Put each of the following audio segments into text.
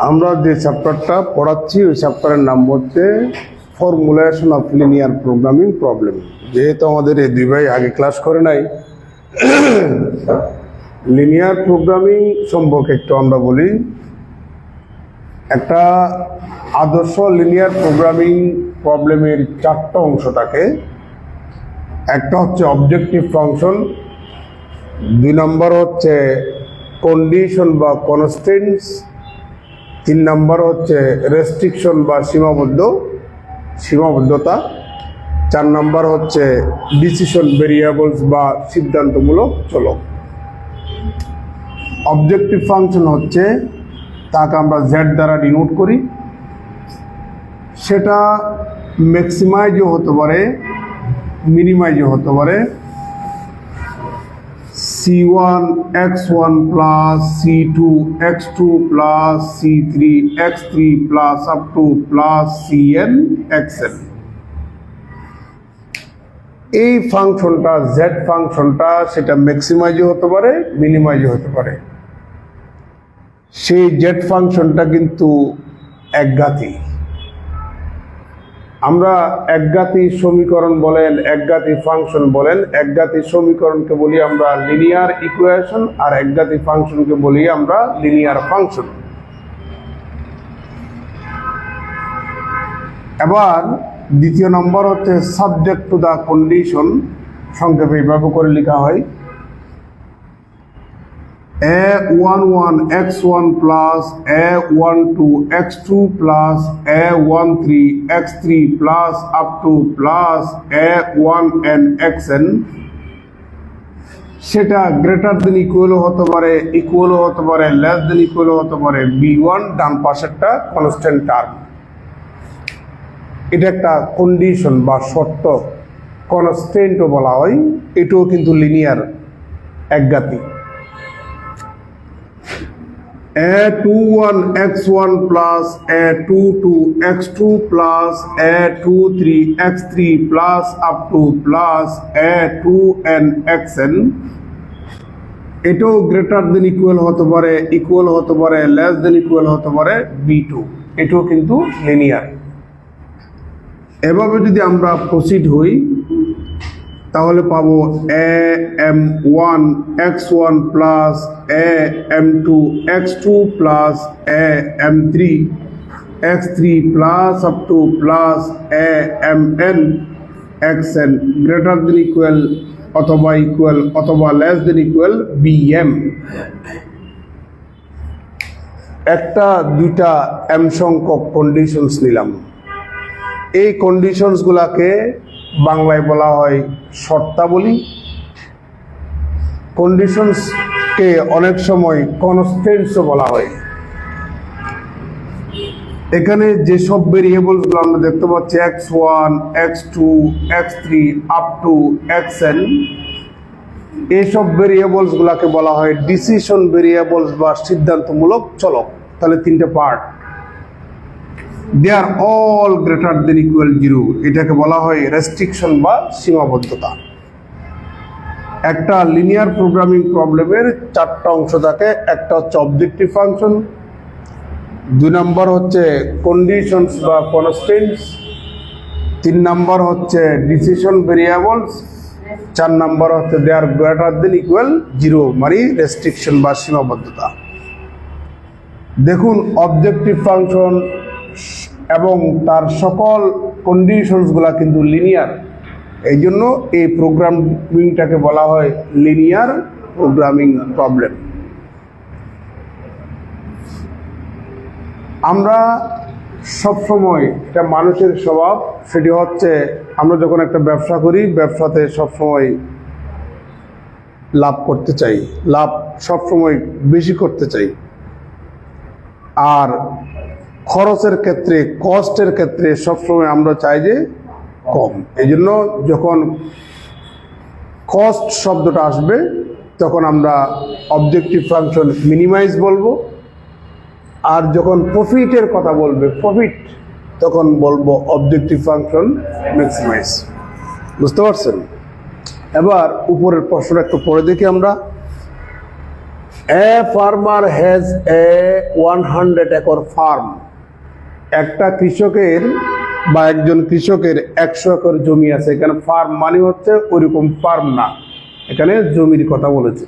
আমরা যে চ্যাপ্টারটা পড়াচ্ছি ওই চ্যাপ্টারের নাম হচ্ছে formulation of linear programming problem. যেহেতু আমাদের এই দুই ভাই আগে ক্লাস করে নাই, লিনিয়ার প্রোগ্রামিং সম্পর্কে একটু আমরা বলি। একটা আদর্শ লিনিয়ার প্রোগ্রামিং প্রবলেমের চারটা অংশ থাকে। একটা হচ্ছে অবজেক্টিভ ফাংশন, দুই নম্বর হচ্ছে কন্ডিশন বা কনস্ট্রেন্টস, তিন নম্বর হচ্ছে রেস্ট্রিকশন বা সীমাবদ্ধতা, চার নম্বর হচ্ছে ডিসিশন ভেরিয়েবলস বা সিদ্ধান্তমূলক চলক। অবজেক্টিভ ফাংশন হচ্ছে তাকে আমরা জেড দ্বারা ডিনোট করি। সেটা ম্যাক্সিমাইজও হতে পারে, মিনিমাইজও হতে পারে। C1 x1 plus C2 x2 plus C3 x3 plus up to plus Cn xn। এই ফাংশনটা জেড ফাংশনটা সেটা ম্যাক্সিমাইজও হতে পারে, মিনিমাইজও হতে পারে। সেই জেড ফাংশনটা কিন্তু একঘাতী। আমরা একঘাতী সমীকরণ বলেন, একঘাতী ফাংশন বলেন, একঘাতী সমীকরণকে বলি আমরা লিনিয়ার ইকুয়েশন, আর একঘাতী ফাংশনকে বলি আমরা লিনিয়ার ফাংশন। এবার দ্বিতীয় নম্বর হচ্ছে সাবজেক্ট টু দ্য কন্ডিশন, সংক্ষেপে এইভাবে করে লেখা হয় a11 x1 plus a12 x2 plus a13 x3 plus up to plus a1n xn। সেটা গ্রেটার দেন ইকুয়ালও হতে পারে, ইকুয়ালও হতে পারে, লেস দেন ইকুয়ালও হতে পারে। b1 ডান পাশেরটা কনস্ট্যান্ট টার্ম, এটা একটা কন্ডিশন বা শর্ত, কনস্ট্যান্টও বলা হয়। এটাও কিন্তু linear একঘাতী। a21 x1 plus a22 x2 plus a23 x3 plus up to plus a2n xn। এটাও গ্রেটার দেন ইকুয়াল হতে পারে, ইকুয়াল হতে পারে, লেস দেন ইকুয়াল হতে পারে b2। এটাও কিন্তু লিনিয়ার। এভাবে যদি আমরা প্রসিড হই তাহলে পাবো am1 x1 plus am2 x2 plus am3 x3 plus up to plus amn xn greater than equal অথবা ইকুয়াল অথবা লেস দেন ইকুয়াল bm। একটা দুইটা m সংখ্যক কন্ডিশনস নিলাম। এই কন্ডিশনস গুলাকে বাংলায় বলা হয় শর্তাবলী। কন্ডিশনসকে অনেক সময় কনস্ট্যান্টসও বলা হয়। এখানে যেসব ভেরিয়েবলসগুলো আমরা দেখতে পাচ্ছি x1 x2 x3 up to xn, এইসব ভেরিয়েবলসগুলোকে বলা হয় ডিসিশন ভেরিয়েবলস বা সিদ্ধান্তমূলক চলক। তাহলে তিনটে part, they are all greater than equal 0। এটাকে বলা হয় রেস্ট্রিকশন বা সীমাবদ্ধতা। একটা লিনিয়ার প্রোগ্রামিং প্রবলেমের চারটা অংশ থাকে। একটা হচ্ছে অবজেক্টিভ ফাংশন, দুই নম্বর হচ্ছে কন্ডিশনস বা কনস্ট্যান্টস, তিন নম্বর হচ্ছে ডিসিশন ভেরিয়েবলস, চার নম্বর হচ্ছে দে আর গ্রেটার দেন ইকুয়াল 0 মানে রেস্ট্রিকশন বা সীমাবদ্ধতা। দেখুন অবজেক্টিভ ফাংশন এবং তার সকল কন্ডিশনসগুলা কিন্তু লিনিয়ার। এই জন্য এই প্রোগ্রামিংটাকে বলা হয় লিনিয়ার প্রোগ্রামিং প্রবলেম। আমরা সবসময়, এটা মানুষের স্বভাব, সেটি হচ্ছে আমরা যখন একটা ব্যবসা করি, ব্যবসাতে সবসময় লাভ করতে চাই, লাভ সবসময় বেশি করতে চাই। আর খরচের ক্ষেত্রে, কস্টের ক্ষেত্রে সবসময় আমরা চাই যে কম। এই জন্য যখন কস্ট শব্দটা আসবে তখন আমরা অবজেক্টিভ ফাংশন মিনিমাইজ বলবো, আর যখন প্রফিটের কথা বলবে প্রফিট তখন বলবো অবজেক্টিভ ফাংশন ম্যাক্সিমাইজ। বুঝতে পারছেন? এবার উপরের প্রশ্নটা একটু পড়ে দেখি আমরা। A farmer has a 100 acre farm. একটা কৃষকের বা একজন কৃষকের 100 একর জমি আছে। এখানে ফার্ম মানে হচ্ছে ওইরকম ফার্ম না, এখানে জমির কথা বলেছে।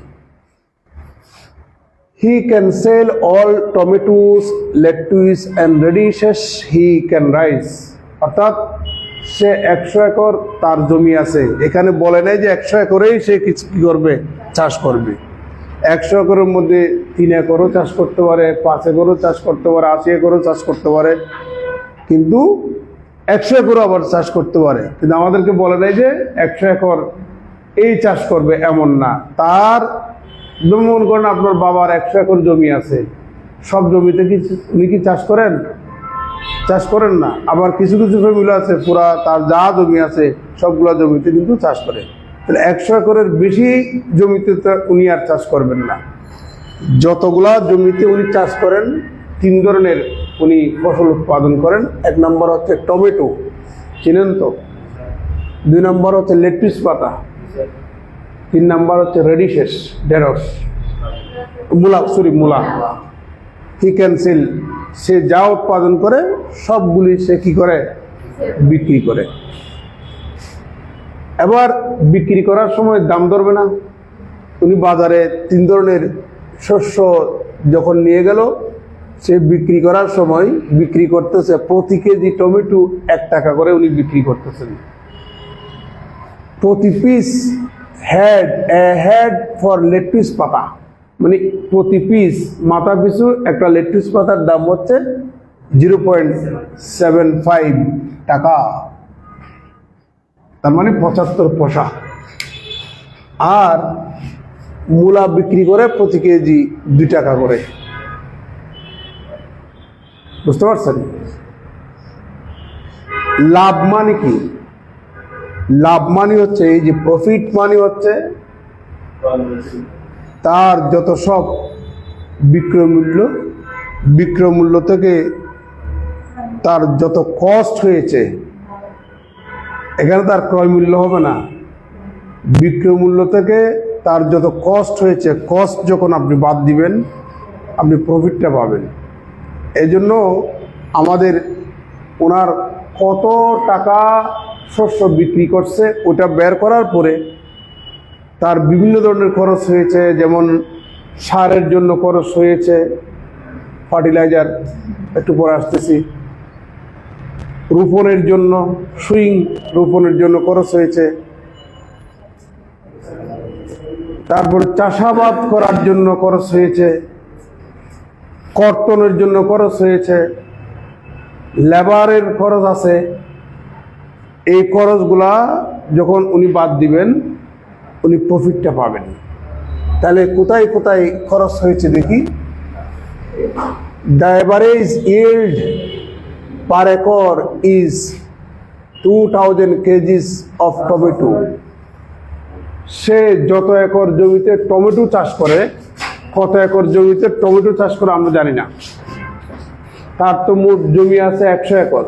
He can sell all tomatoes, lettuce and radishes he can rice. অর্থাৎ সে 100 একর তার জমি আছে। এখানে বলে নাই যে 100 একরেই সে কিছু কি করবে, চাষ করবে। 100 একরের মধ্যে 3 একরও চাষ করতে পারে, 5 একরও চাষ করতে পারে, 80 একরও চাষ করতে পারে, কিন্তু 100 একরও আবার চাষ করতে পারে। কিন্তু আমাদেরকে বলে নাই যে 100 একর এই চাষ করবে, এমন না। তার মনে করেন আপনার বাবার 100 একর জমি আছে, সব জমিতে কি উনি কি চাষ করেন? চাষ করেন না। আবার কিছু কিছু ফ্যামিলি আছে পুরা তার যা জমি আছে সবগুলা জমিতে কিন্তু চাষ করে। তাহলে 100 একরের বেশি জমিতে তো উনি আর চাষ করবেন না। যতগুলা জমিতে উনি চাষ করেন 3 ধরনের উনি ফসল উৎপাদন করেন। 1 নম্বর হচ্ছে টমেটো, চিনেন তো। 2 নম্বর হচ্ছে লেটুস পাতা। 3 নম্বর হচ্ছে রেডিশেস, ঢেঁড়স, মূলা। হি ক্যান সেল, সে যা উৎপাদন করে সবগুলি সে কি করে, বিক্রি করে। এবার বিক্রি করার সময় দাম ধরবে না। উনি বাজারে 3 ধরনের শস্য যখন নিয়ে গেল, সে বিক্রি করার সময় বিক্রি করতেছে প্রতি কেজি টমেটো 1 টাকা করে উনি বিক্রি করতেছেন। প্রতি পিস হেড ফর লেটুস পাতা, মানে প্রতি পিস মাথা পিছু একটা লেটুস পাতার দাম হচ্ছে 0.75 টাকা, তার মানে 75 পয়সা। আর মূলা বিক্রি করে প্রতি কেজি 2 টাকা করে। বুঝতে পারছেন? লাভ মানে কি? লাভ মানে হচ্ছে এই যে প্রফিট মানে হচ্ছে তার যত সব বিক্রয় মূল্য থেকে তার যত কস্ট হয়েছে, এখানে তার ক্রয় মূল্য হবে না, বিক্রয় মূল্য থেকে তার যত কস্ট হয়েছে, কস্ট যখন আপনি বাদ দিবেন আপনি প্রফিটটা পাবেন। এই জন্য আমাদের ওনার কত টাকা শস্য বিক্রি করছে ওটা বের করার পরে তার বিভিন্ন ধরনের খরচ হয়েছে, যেমন সারের জন্য খরচ হয়েছে, ফার্টিলাইজার, একটু পরে আসতেছি, রোপণের জন্য রোপণের জন্য খরচ হয়েছে, তারপর চাষাবাদ করার জন্য খরচ হয়েছে, কর্তনের জন্য খরচ হয়েছে, লেবারের খরচ আছে। এই খরচগুলা যখন উনি বাদ দিবেন উনি প্রফিটটা পাবেন। তাহলে কোথায় কোথায় খরচ হয়েছে দেখি। The average yield per acre is 2000 kgs of tomato। সে যত একর জমিতে টমেটো চাষ করে, কত একর জমিতে টমেটো চাষ করে আমরা জানি না। তার তো মোট জমি আছে 100 একর।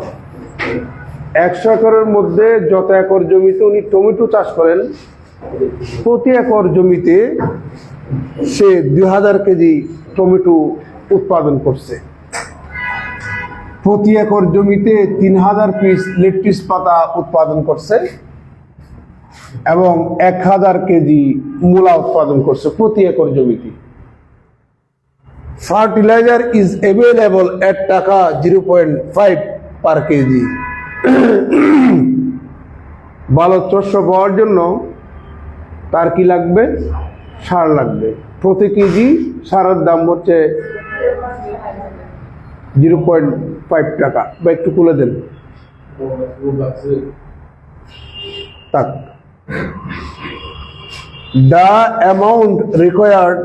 100 একরের মধ্যে যত একর জমিতে উনি টমেটো চাষ করেন, প্রতি একর জমিতে সে 2000 কেজি টমেটো উৎপাদন করছে। প্রতি একর জমিতে 3000 পিস লেটুস পাতা উৎপাদন করছে এবং 1000 কেজি মূলা উৎপাদন করছে প্রতি একর জমিতে। ফার্টিলাইজার ইজ অ্যাভেলেবল at টাকা 0.5 পার কেজি। ভালো শস্য পাওয়ার জন্য তার কি লাগবে, সার লাগবে। প্রতি কেজি সারের দাম হচ্ছে 0.5 টাকা। বা একটু খুলে দেন তাক। The amount required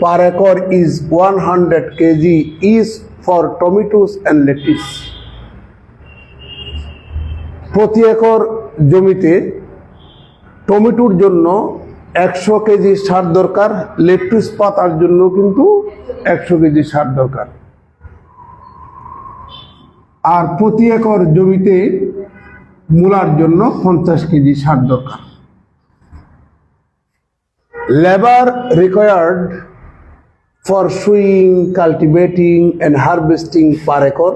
per acre is 100 kg is for tomatoes and lettuce। প্রতি একর জমিতে টমেটোর জন্য 100 কেজি সার দরকার, লেটুস পাতার জন্য কিন্তু 100 কেজি সার দরকার। আর প্রতি একর জমিতে মূলার জন্য 50 কেজি সার দরকার। Labour required for sowing, cultivating and harvesting per acre,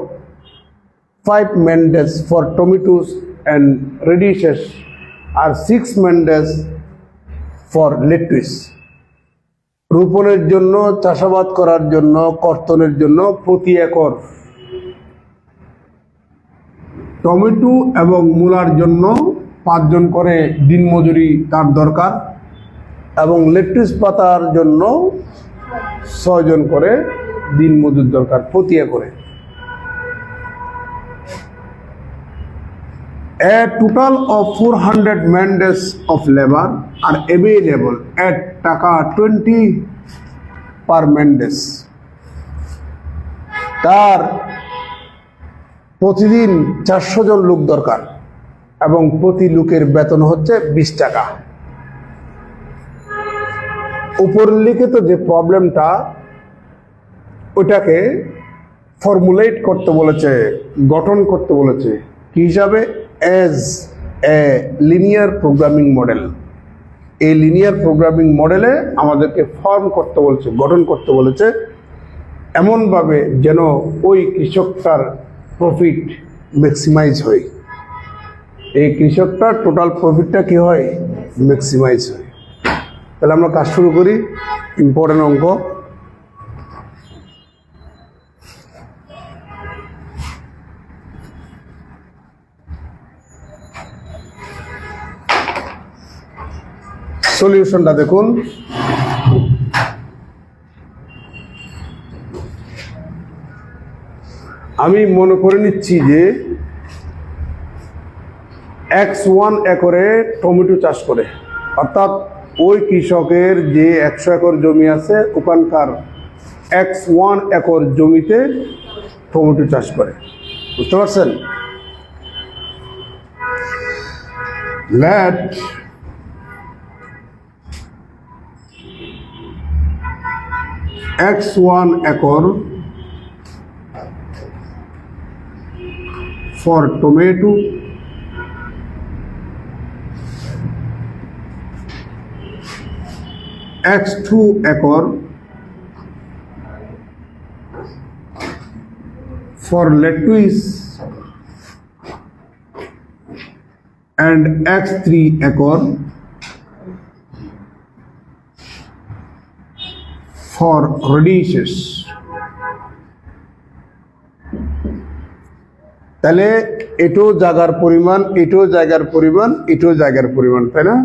5 man days for tomatoes and radishes আর 6 man days for lettuce। রোপণের জন্য, চাষাবাদ করার জন্য, কর্তনের জন্য প্রতি একর টমেটো এবং মূলার জন্য 5 জন করে দিনমজুরি তার দরকার এবং লেটুস পাতার জন্য 6 জন করে দিনমজুর দরকার প্রতি একরে। A total of 400 man days of labor are available at টাকা 20 per man days। তার প্রতিদিন 400 জন লোক দরকার এবং প্রতি লোকের বেতন হচ্ছে 20 টাকা। উপর লিখিত যে প্রবলেমটা ওটাকে ফর্মুলেট করতে বলেছে, গঠন করতে বলেছে কি হিসাবে, as a linear programming model. এই লিনিয়ার প্রোগ্রামিং মডেলে আমাদেরকে ফর্ম করতে বলেছে, গঠন করতে বলেছে এমনভাবে যেন ওই কৃষকটার প্রফিট ম্যাক্সিমাইজ হয়, এই কৃষকটার টোটাল প্রফিটটা কি হয়, ম্যাক্সিমাইজ হয়। তাহলে আমরা কাজ শুরু করি। ইম্পর্টেন্ট অঙ্ক। সলিউশনটা দেখুন। আমি মনে করে নিচ্ছি যে X1 একরে টমেটো চাষ করে, অর্থাৎ ওই কৃষকের যে 100 একর জমি আছে ওখানকার X1 একর জমিতে টমেটো চাষ করে। বুঝতে পারছেন? Let X1 acre for tomato X2 acre for lettuce and X3 acre for radishes। তাহলে এটো জায়গার পরিমাণ, এটো জায়গার পরিমাণ, এটো জায়গার পরিমাণ, তাই না?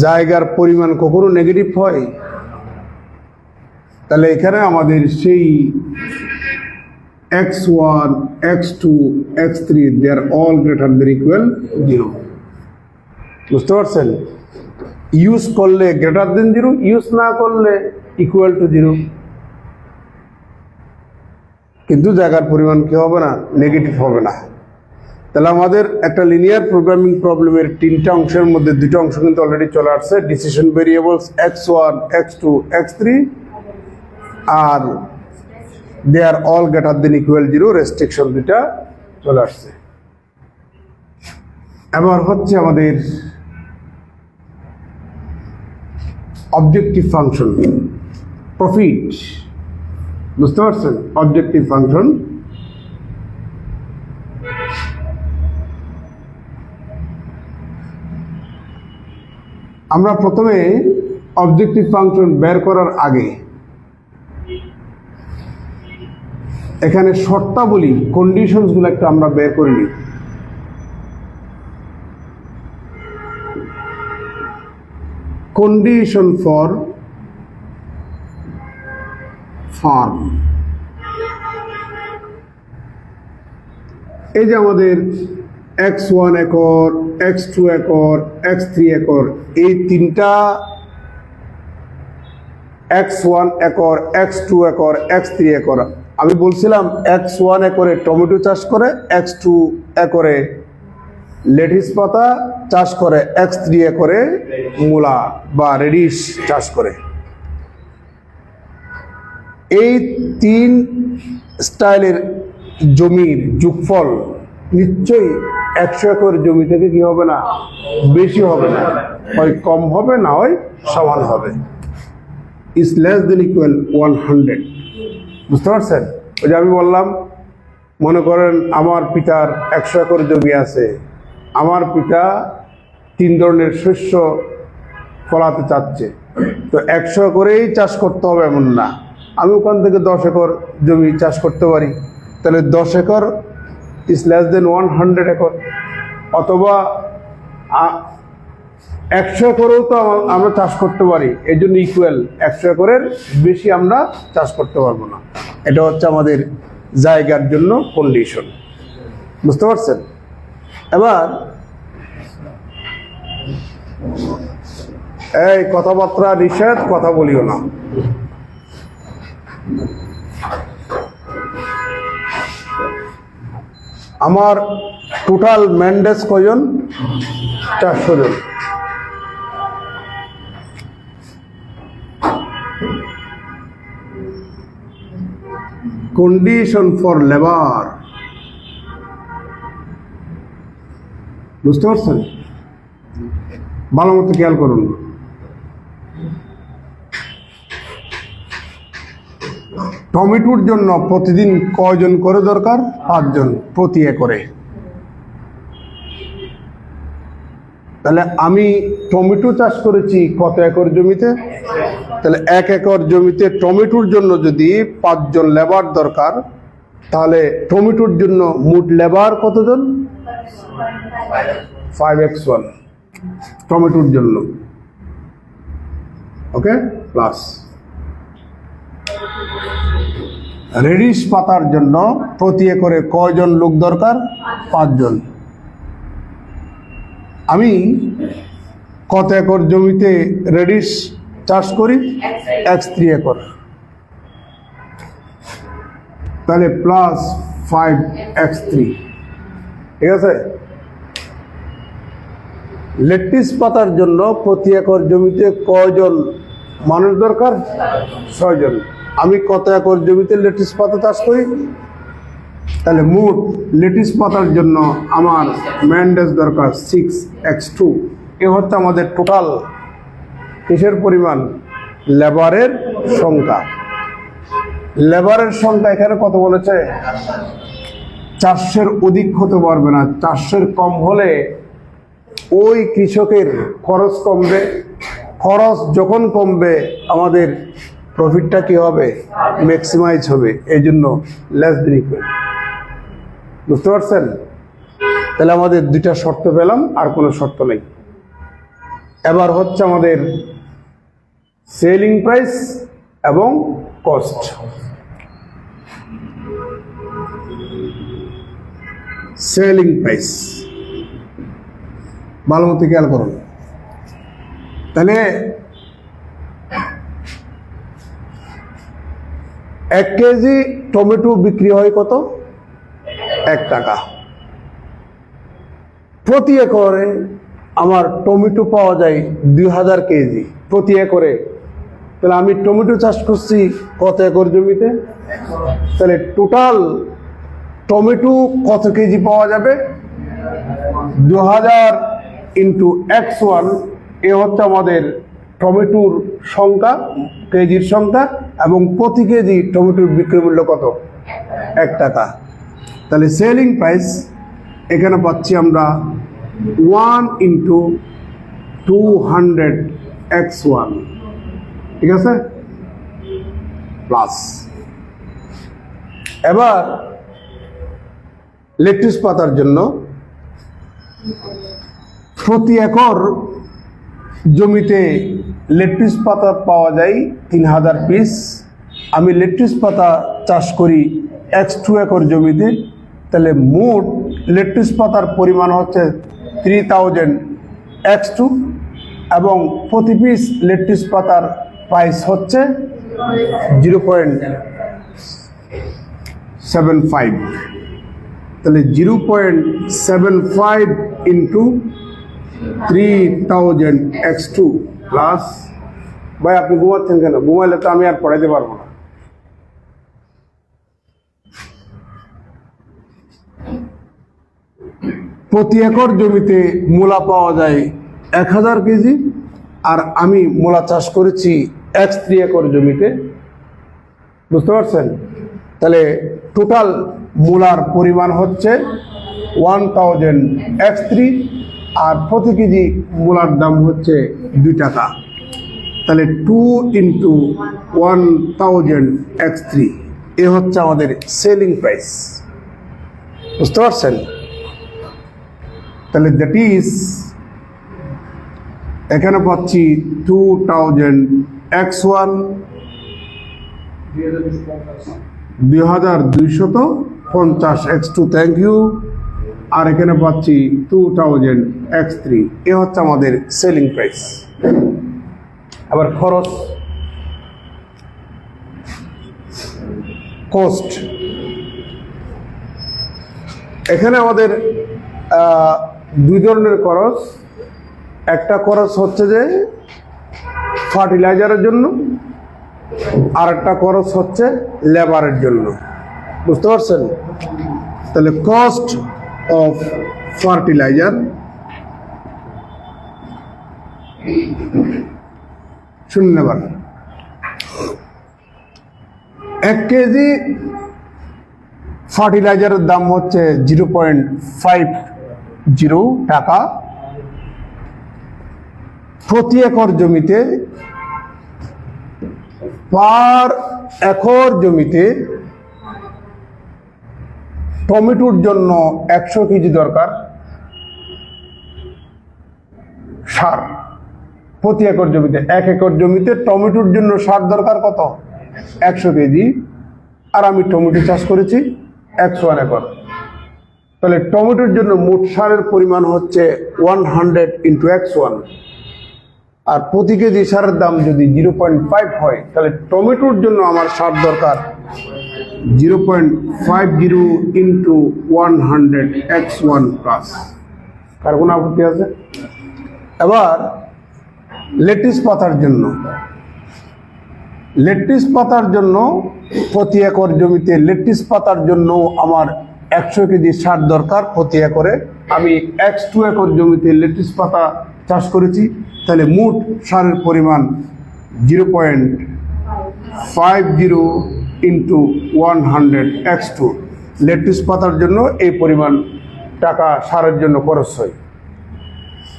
জায়গার পরিমাণ কখনো নেগেটিভ হয়? তাহলে এখানে আমাদের সেই x1, x2, x3 they are all greater than equal 0। বুঝতে পারছেন? ইউজ করলে গ্রেটার দেন 0, ইউজ না করলে ইকুয়াল টু 0। কিন্তু জায়গার পরিমাণ কি হবে না, নেগেটিভ হবে না। তাহলে আমাদের একটা লিনিয়ার প্রোগ্রামিং প্রবলেমের 3টা অংশের মধ্যে 2টা অংশ কিন্তু অলরেডি চলে আসছে। Decision variables x1, x2, x3 আর they are all greater than equal 0, restriction 2টা চলে আসছে। এবার হচ্ছে আমাদের অবজেক্টিভ ফাংশন, প্রফিট। বুঝতে পারছেন? অবজেক্টিভ ফাংশন আমরা প্রথমে অবজেক্টিভ ফাংশন বের করার আগে এখানে শর্তাবলী, কন্ডিশনস গুলো একটু আমরা বের করে নিই। কন্ডিশন ফর ফার্ম, এই যে আমাদের x1 acre, x2 acre, x3 acre, এই 3টা x1 acre, x2 acre, x3 acre. আমি বলছিলাম x1 একরে টমেটো চাষ করে, x2 একরে লেটুস পাতা চাষ করে, X3 একরে মূলা বা রেডিশ চাষ করে। এই 3 স্টাইলের জমির যোগফল নিশ্চয়ই 100 একর জমি থেকে কি হবে না, বেশি হবে না, হয় কম হবে না হয় সমান হবে। Is less than equal 100। বুঝতে পারছেন? ওই যে আমি বললাম, মনে করেন আমার পিতার 100 একর জমি আছে, আমার পিতা 3 ধরনের শস্য ফলাতে চাচ্ছে, তো 100 একরেই চাষ করতে হবে এমন না, আমি ওখান থেকে 10 একর জমি চাষ করতে পারি। তাহলে 10 acre is less than 100 acre, অথবা 100 একরেও তো আমরা চাষ করতে পারি, এই জন্য ইকুয়াল 100 একরের বেশি আমরা চাষ করতে পারবো না। এটা হচ্ছে আমাদের জায়গার জন্য কন্ডিশন। বুঝতে পারছেন? এবার এই কথাবার্তা নিষেধ, কথা বলিও না। আমার টোটাল ম্যান্ডেজ কয়জন? 400 জন। Condition for labour. বুঝতে পারছেন? ভালো মতো খেয়াল করুন। টমেটোর জন্য প্রতিদিন কয়জন করে দরকার? 5 জন প্রতি একরে। তাহলে আমি টমেটো চাষ করেছি কত একর জমিতে? তাহলে 1 একর জমিতে টমেটোর জন্য যদি 5 জন লেবার দরকার, তাহলে টমেটোর জন্য মোট লেবার কতজন? 5x1 টমেটোর জন্য। ওকে, প্লাস রেডিশ পাতার জন্য প্রতি একরে কয়জন লোক দরকার? 5 জন। আমি কত একর জমিতে রেডিশ চাষ করি? X3 acre. তাহলে প্লাস 5x3, ঠিক আছে। লেটুস পাতার জন্য প্রতি একর জমিতে কয়জন মানুষ দরকার? 6 জন। আমি কত একর জমিতে লেটুস পাতা চাষ করি? তাহলে মোট লেটুস পাতার জন্য আমার ম্যান্ডেজ দরকার 6x2। এ হচ্ছে আমাদের টোটাল কিসের পরিমাণ? লেবারের সংখ্যা। লেবারের সংখ্যা এখানে কত বলেছে? 400-এর অধিক হতে পারবে না। 400-এর কম হলে ওই কৃষকের খরচ কমবে। খরচ যখন কমবে আমাদের প্রফিটটা কি হবে? ম্যাক্সিমাইজ হবে। এই জন্য লেস দেন ইকুয়াল। বুঝতে পারছেন? তাহলে আমাদের 2টা শর্ত পেলাম, আর কোনো শর্ত নেই। এবার হচ্ছে আমাদের সেলিং প্রাইস এবং কস্ট। সেলিং প্রাইস ভালো মতো খেয়াল করুন। তাহলে 1 কেজি টমেটো বিক্রি হয় কত? 1 টাকা। প্রতি একরে আমার টমেটো পাওয়া যায় 2000 কেজি প্রতি একরে। তাহলে আমি টমেটো চাষ করছি কত একর জমিতে? তাহলে টোটাল টমেটো কত কেজি পাওয়া যাবে? 2000 ইন্টু x1। এ হচ্ছে আমাদের টমেটোর সংখ্যা, কেজির সংখ্যা, এবং প্রতি কেজি টমেটোর বিক্রয় মূল্য কত? 1 টাকা। তাহলে সেলিং প্রাইস এখানে পাচ্ছি আমরা 1 ইন্টু 200 x1, ঠিক আছে, প্লাস। এবার লেটুস পাতার জন্য প্রতি একর জমিতে লেটুস পাতা পাওয়া যায় 3000 পিস। আমি লেটুস পাতা চাষ করি x2 একর জমিতে। তাহলে মোট লেটুস পাতার পরিমাণ হচ্ছে 3000 x2, এবং প্রতি পিস লেটুস পাতার প্রাইস হচ্ছে 0.75। তাহলে 0.75 ইন্টু 3000 x2 প্লাস, ভাই আপনি ঘুমাচ্ছেন কেন? ঘুমাইলে তো আমি আর পড়াইতে পারবো না। প্রতি একর জমিতে মূলা পাওয়া যায় 1000 কেজি, আর আমি মূলা চাষ করেছি x3 একর জমিতে। বুঝতে পারছেন? তাহলে টোটাল মূলার পরিমাণ হচ্ছে 1000 x3, আর প্রতি কেজি মূলার দাম হচ্ছে 2 টাকা। তাহলে 2 × 1000 x3 এ হচ্ছে আমাদের সেলিং প্রাইস। বুঝতে পারছেন? তাহলে দ্যাট ইজ, এখানে পাচ্ছি 2000 x1 2250 x2, থ্যাংক ইউ। আর এখানে পাচ্ছি 2000 x3, এ হচ্ছে আমাদের সেলিং প্রাইস। আবার খরচ, কস্ট, এখানে আমাদের 2 ধরনের খরচ। একটা খরচ হচ্ছে যে ফার্টিলাইজারের জন্য, আর একটা খরচ হচ্ছে লেবারের জন্য। বুঝতে পারছেন? তাহলে কস্ট অফ ফার্টিলাইজার, শুনুন এবার, 1 কেজি ফার্টিলাইজারের দাম হচ্ছে 0.50 টাকা। প্রতি একর জমিতে, পার একর জমিতে টমেটোর জন্য 100 কেজি দরকার সার। প্রতি একর জমিতে, 1 একর জমিতে টমেটোর জন্য সার দরকার কত? 100 কেজি। আর আমি টমেটো চাষ করেছি 101 একর। তাহলে টমেটোর জন্য মোট সারের পরিমাণ হচ্ছে 100 × 101। আর প্রতি কেজি সারের দাম যদি 0.5 হয়, তাহলে টমেটোর জন্য আমার সার দরকার 0.50 × 100 x1 প্লাস। কার কোনো আপত্তি আছে? এবার লেটুস পাতার জন্য, লেটুস পাতার জন্য প্রতি একর জমিতে লেটুস পাতার জন্য আমার 100 কেজি সার দরকার প্রতি একরে। আমি x2 একর জমিতে লেটুস পাতা চাষ করেছি, তাহলে মোট সারের পরিমাণ 0.50 × 100 x2। লেটুস পাতার জন্য এই পরিমাণ টাকা সারের জন্য খরচ হয়।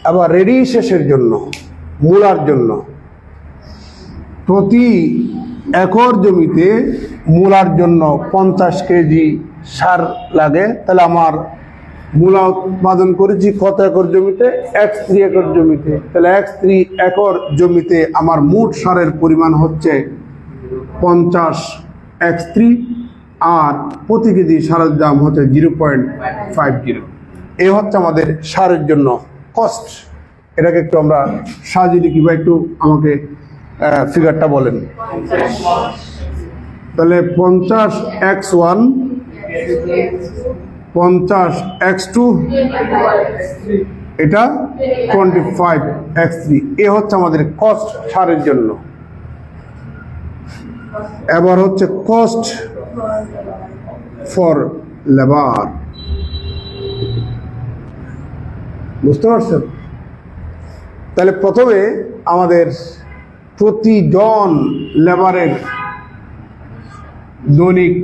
আবার রেডিশেষের জন্য, মূলার জন্য, প্রতি একর জমিতে মূলার জন্য 50 কেজি সার লাগে। তাহলে আমার মূলা উৎপাদন করেছি কত একর জমিতে? x3 একর জমিতে। তাহলে x3 একর জমিতে আমার মোট সারের পরিমাণ হচ্ছে 50 x3, আর প্রতি কেজি সারের দাম হচ্ছে 0.50। এই হচ্ছে আমাদের সারের জন্য কস্ট। এটাকে একটু আমরা সাজিয়ে লিখি, বা একটু আমাকে ফিগারটা বলেন। তাহলে 50 x1, 50 x2, এটা 25 x3, এ হচ্ছে আমাদের কস্ট সারের জন্য। এবার হচ্ছে কস্ট ফর লেবার। বুঝতে পারছেন? তাহলে প্রথমে আমাদের প্রতিজন লেবারের দৈনিক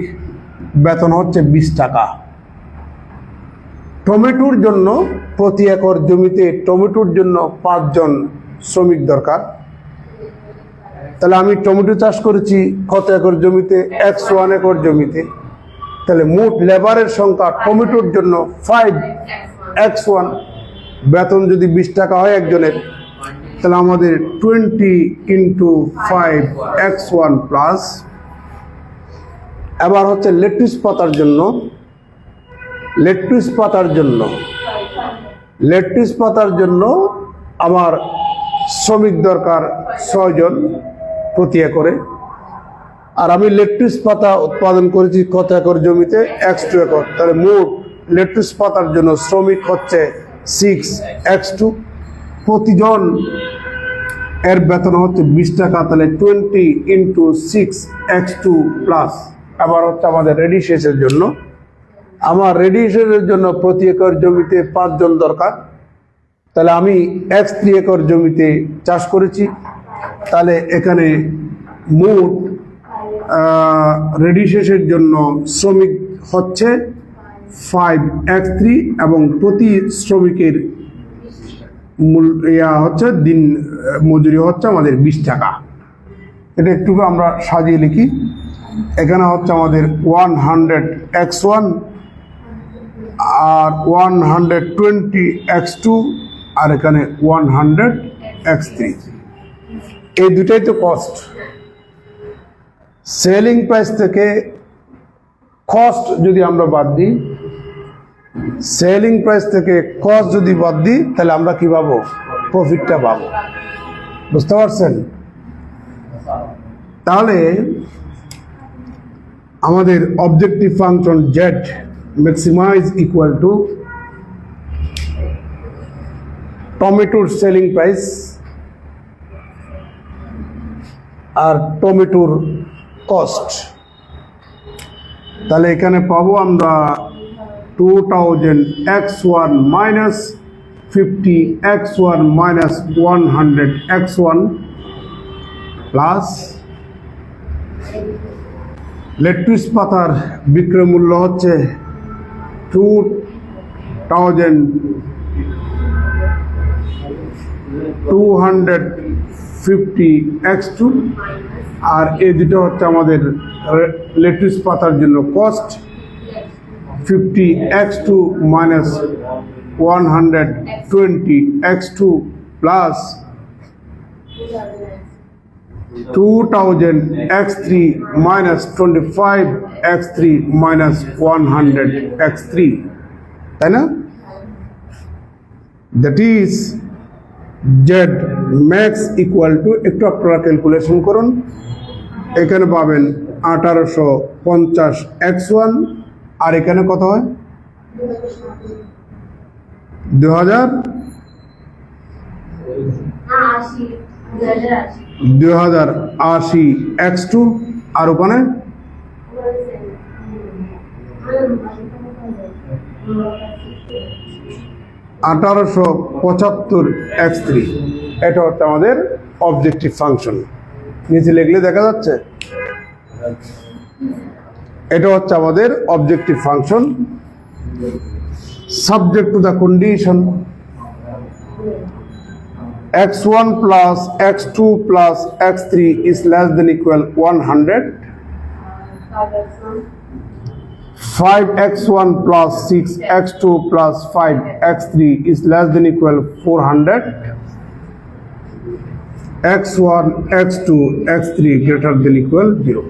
বেতন হচ্ছে 20 টাকা। টমেটোর জন্য প্রতি একর জমিতে টমেটোর জন্য 5 জন শ্রমিক দরকার। তাহলে আমি টমেটো চাষ করেছি কত একর জমিতে? 101 একর জমিতে। তাহলে মোট লেবারের সংখ্যা টমেটোর জন্য 5x1, বেতন যদি 20 টাকা হয় একজনের, তাহলে আমাদের 20 × 5x1 প্লাস। এবার হচ্ছে লেটুস পাতার জন্য, লেটুস পাতার জন্য, লেটুস পাতার জন্য আমার শ্রমিক দরকার 6 জন প্রতি একরে। আর আমি লেটুস পাতা উৎপাদন করেছি কত একর জমিতে? 102 একর। তাহলে মোট লেটুস পাতার জন্য শ্রমিক হচ্ছে 6x2। প্রতিজন এর বেতন হচ্ছে 20 টাকা, তাহলে 20 × 6 x2 প্লাস। আবার হচ্ছে আমাদের রেডিশেষের জন্য, আমার রেডিশেষের জন্য প্রতি একর জমিতে 5 জন দরকার, তাহলে আমি x3 একর জমিতে চাষ করেছি, তাহলে এখানে মোট রেডিশেষের জন্য শ্রমিক হচ্ছে 5x3 এবং প্রতি শ্রমিকের হচ্ছে দিন মজুরি হচ্ছে আমাদের 20 টাকা। এটা একটু আমরা সাজিয়ে লিখি। এখানে হচ্ছে আমাদের 100x1 আর 120x2 আর এখানে 100x3। এই দুটাই তো কস্ট। সেলিং প্রাইস থেকে কস্ট যদি আমরা বাদ দিই, সেলিং প্রাইস থেকে কস্ট যদি বাদ দিই, তাহলে আমরা কি পাবো? প্রফিটটা পাবো। বুঝতে পারছেন? তাহলে আমাদের objective function Z maximize equal to টমেটোর সেলিং প্রাইস আর টমেটোর কস্ট। তাহলে এখানে পাবো আমরা 2000x1 minus 50x1 minus 100x1 plus lettuce পাতার বিক্রয় মূল্য হচ্ছে 2250x2 আর এই দুটো হচ্ছে আমাদের লেটুস পাতার জন্য cost 50x2 minus 120x2 plus 2000x3 minus 25x3 minus 100x3, তাই না? That is Z max equal to, একটু আপনারা ক্যালকুলেশন করুন, এখানে পাবেন 1850x1 আর এখানে কত হয়? 2080x2 আর ওখানে 1875x3। এটা হচ্ছে আমাদের অবজেক্টিভ ফাংশন। নিচে লিখলে দেখা যাচ্ছে, এটা হচ্ছে আমাদের objective function. Subject to the condition x1 plus x2 plus x3 is less than equal 100, 5x1 plus 6x2 plus 5x3 is less than equal 400, x1 x2 x3 greater than equal 0.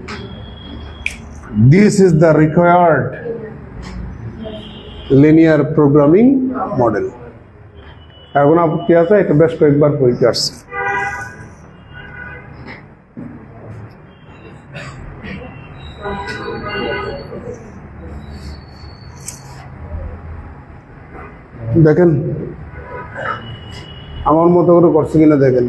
This is the required linear programming model. এখন আপনি আছে, এটা বেশ কয়েকবার পরীক্ষা আসছে। দেখেন আমার মতো করে করছে কিনা দেখেন।